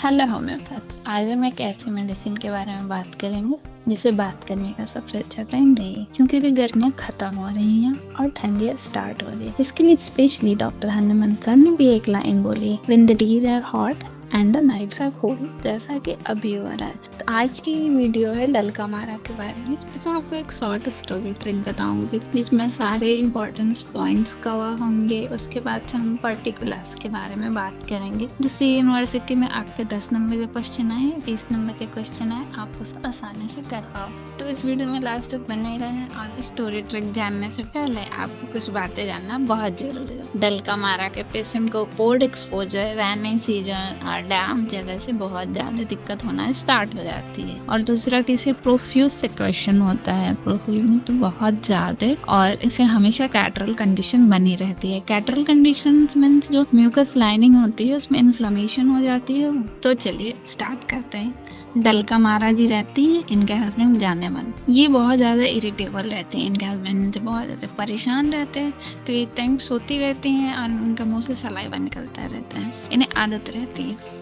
Hello homeopath, आज हम एक ऐसी मेडिसिन के बारे में बात करेंगे जिसे बात करने का सबसे अच्छा टाइम नहीं है, क्योंकि भी गर्मियाँ खत्म हो रही हैं और ठंडियाँ स्टार्ट हो रही है। इसके लिए स्पेशली डॉक्टर हनुमंत सर ने भी एक लाइन बोली है, when the days are hot and the nights are cold, जैसा कि अभी हो रहा है। तो आज की वीडियो है डलका मारा के बारे में। इसमें मैं आपको एक शॉर्ट स्टोरी ट्रिक बताऊंगी जिसमें सारे इंपॉर्टेंट पॉइंट्स कवर होंगे। उसके बाद से हम पर्टिकुलर्स के बारे में बात करेंगे। जैसे यूनिवर्सिटी में आपके 10 नंबर के क्वेश्चन आए, 20 नंबर के क्वेश्चन आए, आप उसे आसानी से कर पाओ। तो इस वीडियो में लास्ट तक बने रहें। और स्टोरी ट्रिक जानने से पहले आपको कुछ बातें जानना बहुत जरूरी है। डलका मारा के पेशेंट को कोल्ड एक्सपोजर, रेनी सीजन और डैम जगह से बहुत ज़्यादा दिक्कत होना स्टार्ट हो जाती है। और दूसरा किसी प्रोफ्यूज सिक्रेशन होता है, प्रोफ्यूज में तो बहुत ज़्यादा, और इसे हमेशा कैटरल कंडीशन बनी रहती है। कैटरल कंडीशन मीन्स जो म्यूकस लाइनिंग होती है उसमें इन्फ्लेमेशन हो जाती है। तो चलिए स्टार्ट करते हैं। डलका मारा जी रहती है, इनके हस्बैंड जाने मन, ये बहुत ज़्यादा इरिटेबल रहते हैं, इनके हस्बैंड से बहुत ज़्यादा परेशान रहते हैं। तो एक टाइम सोती रहती हैं और उनका मुंह से सलाइवा निकलता रहता है, इन्हें आदत रहती है।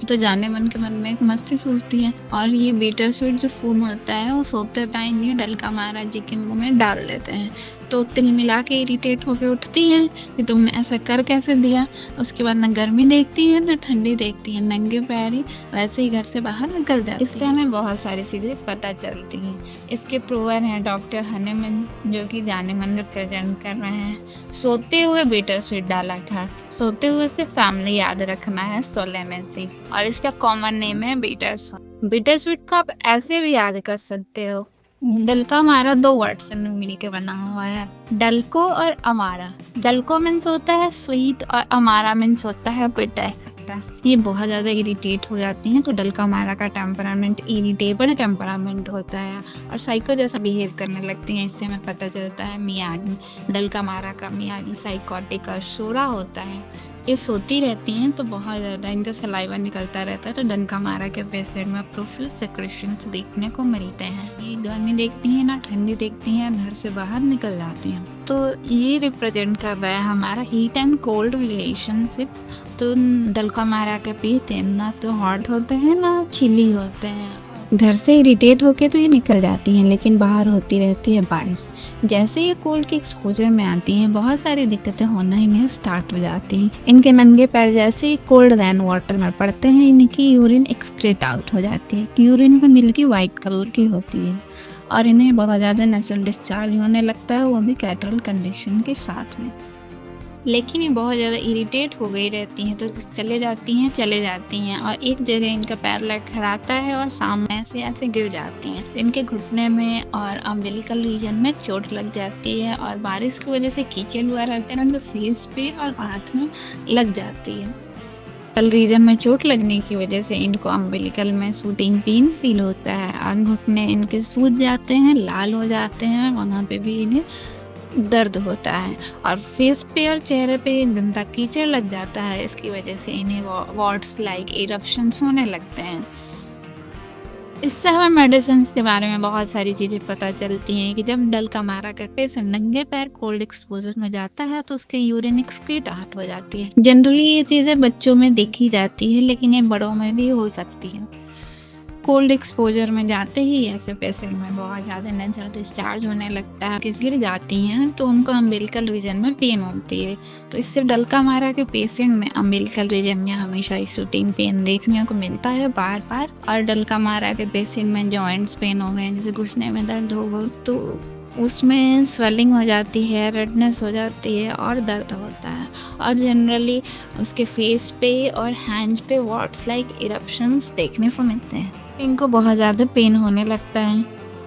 तो जाने मन के मन में एक मस्ती सूझती है और ये बीटर स्वीट जो फूड होता है वो सोते टाइम ये डलका मारा जी के मुंह में डाल देते हैं। तो तिल मिला के इरिटेट होकर उठती हैं कि तुमने ऐसा कर कैसे दिया। उसके बाद ना गर्मी देखती है ना ठंडी देखती है, नंगे पैरी वैसे ही घर से बाहर निकल जाती है। इससे हमें बहुत सारी चीज़ें पता चलती हैं। इसके प्रूवर हैं डॉक्टर हनुमंत, जो कि जाने मन रिप्रेजेंट कर रहे हैं। सोते हुए बीटर स्वीट डाला था, सोते हुए से फैमिली याद रखना है सोलेमेसी, और इसका कॉमन नेम है बीटर स्वीट। बीटर स्वीट को आप ऐसे भी याद कर सकते हो। डलका हमारा 2 वर्ड से मिल के बना हुआ है, डलको और अमारा। डलको मीन्स होता है स्वीट और अमारा मीन्स होता है बिटर। ये बहुत ज़्यादा इरिटेट हो जाती हैं। तो डलका मारा का टेम्परामेंट इरिटेबल टेम्परामेंट होता है और साइको जैसा बिहेव करने लगती हैं। इससे हमें पता चलता है मियागी, डलका मारा का मियागी साइकोटिक और शोरा होता है। ये सोती रहती हैं तो बहुत ज़्यादा इनका सलाइवा निकलता रहता है। तो डलका मारा के पेशेंट में प्रोफ्यूज सेक्रेशंस देखने को मिलते हैं। ये गर्मी देखती हैं ना ठंडी देखती हैं, घर से बाहर निकल जाती हैं। तो ये रिप्रेजेंट कर रहा है हमारा हीट एंड कोल्ड रिलेशनशिप। तो डलका मारा के पेशेंट ना तो हॉट होते हैं ना चिली होते हैं। घर से इरिटेट होके तो ये निकल जाती हैं, लेकिन बाहर होती रहती है बारिश। जैसे ये कोल्ड के एक्सपोजर में आती हैं बहुत सारी दिक्कतें होना इन्हें स्टार्ट हो जाती हैं। इनके नंगे पैर जैसे ही कोल्ड रेन वाटर में पड़ते हैं इनकी यूरिन एक्सक्रीट आउट हो जाती है। यूरिन में मिल्की वाइट कलर की होती है और इन्हें बहुत ज़्यादा नेचुरल डिस्चार्ज होने लगता है, वो भी कैटरल कंडीशन के साथ में। लेकिन ये बहुत ज़्यादा इरिटेट हो गई रहती हैं तो चले जाती हैं और एक जगह इनका पैर लटखड़ाता है और सामने ऐसे गिर जाती हैं। इनके घुटने में और अम्बिलिकल रीजन में चोट लग जाती है और बारिश की वजह से कीचड़ हुआ रहता है उनके फेस पे और हाथ में लग जाती है। अम्बिलिकल रीजन में चोट लगने की वजह से इनको अम्बिलिकल में शूटिंग पेन फील होता है और घुटने इनके सूज जाते हैं, लाल हो जाते हैं, वहाँ पे भी इन्हें दर्द होता है और फेस पे और चेहरे पे गंदा कीचड़ लग जाता है। इसकी वजह से इन्हें वॉट्स लाइक इरप्शंस होने लगते हैं। इससे हमें मेडिसिन के बारे में बहुत सारी चीज़ें पता चलती हैं कि जब डलका मारा का पेशेंट नंगे पैर कोल्ड एक्सपोजर में जाता है तो उसके यूरिन एक्सक्रीट आउट हो जाती है। जनरली ये चीज़ें बच्चों में देखी जाती है, लेकिन ये बड़ों में भी हो सकती है। कोल्ड एक्सपोजर में जाते ही ऐसे पेशेंट में बहुत ज़्यादा नेचुरल डिस्चार्ज होने लगता है, किस गिर जाती हैं तो उनको अम्बिलिकल रीजन में पेन होती है। तो इससे डलका मारा के पेशेंट में अम्बिलिकल रीजन में हमेशा शूटिंग पेन देखने को मिलता है बार बार। और डलका मारा के पेशेंट में जॉइंट्स पेन हो गए, जैसे घुटने में दर्द हो गया तो उसमें स्वेलिंग हो जाती है, रेडनेस हो जाती है और दर्द होता है। और जनरली उसके फेस पे और हैंड्स पे वॉट्स लाइक इरप्शंस देखने को मिलते हैं। इनको बहुत ज़्यादा पेन होने लगता है,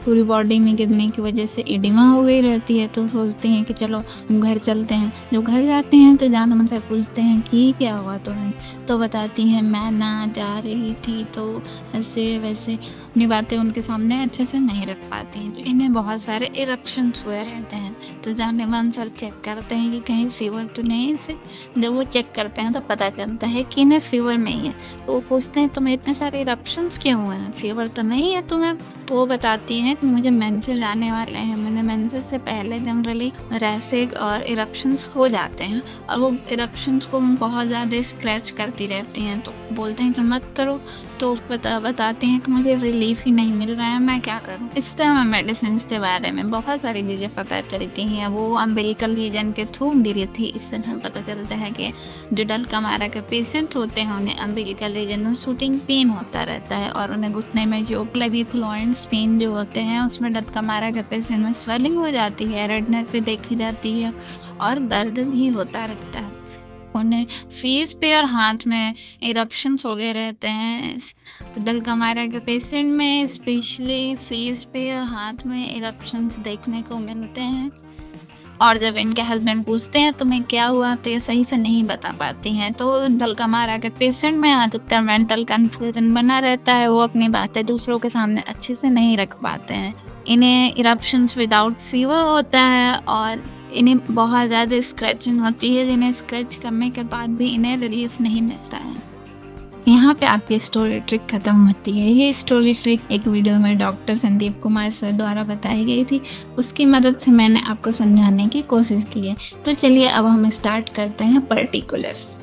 पूरी बॉडी में गिरने की वजह से एडिमा हो गई रहती है। तो सोचते हैं कि चलो घर चलते हैं। जब घर जाते हैं तो जान मन से पूछते हैं कि क्या हुआ तुम्हें, तो बताती हैं मैं ना जा रही थी तो ऐसे वैसे अपनी बातें उनके सामने अच्छे से नहीं रख पाती हैं। तो इन्हें बहुत सारे इरप्शंस हुए रहते हैं। तो जाने मन सर चेक करते हैं कि कहीं फीवर तो नहीं है इसे। जब वो चेक करते हैं तो पता चलता है कि इन्हें फीवर नहीं है। तो वो पूछते हैं तुम्हें इतने सारे इरप्शंस क्यों हुए हैं, फीवर तो नहीं है तुम्हें? तो वो बताती हैं कि मुझे मेंसेस आने वाले हैं, मैंने मेंसेस से पहले जनरली रैशेज और इरप्शंस हो जाते हैं और वो इरप्शंस को बहुत ज़्यादा स्क्रैच करती रहती हैं। तो बोलते हैं कि मत करो। तो बताते हैं कि मुझे रिलीफ ही नहीं मिल रहा है, मैं क्या करूं? इस तरह मैं मेडिसिन के बारे में बहुत सारी चीज़ें पता करी थी। वो अम्बिलिकल रीजन के थ्रू मिली थी। इससे हमें पता चलता है कि जो डलकामारा के पेशेंट होते हैं उन्हें अम्बिलिकल रीजन में शूटिंग पेन होता रहता है और उन्हें घुटने में जो क्लेविकुलॉइड्स पेन जो होते हैं उसमें डलकामारा के पेशेंट में स्वेलिंग हो जाती है, रेडनेस भी देखी जाती है और दर्द भी होता रहता है। उन्हें फेस पे और हाथ में इरप्शंस हो गए रहते हैं। डलकामारा के पेशेंट में स्पेशली फेस पे और हाथ में इरप्शंस देखने को मिलते हैं और जब इनके हस्बैंड पूछते हैं तुम्हें क्या हुआ तो ये सही से नहीं बता पाती हैं। तो डलकामारा के पेशेंट में अधिकतर मेंटल कंफ्यूजन बना रहता है, वो अपनी बातें दूसरों के सामने अच्छे से नहीं रख पाते हैं। इन्हें इरप्शंस विदाउट फीवर होता है और इन्हें बहुत ज़्यादा स्क्रैचिंग होती है, जिन्हें स्क्रैच करने के बाद भी इन्हें रिलीफ नहीं मिलता है। यहाँ पे आपकी स्टोरी ट्रिक खत्म होती है। ये स्टोरी ट्रिक एक वीडियो में डॉक्टर संदीप कुमार सर द्वारा बताई गई थी, उसकी मदद से मैंने आपको समझाने की कोशिश की है। तो चलिए अब हम स्टार्ट करते हैं पर्टिकुलर्स।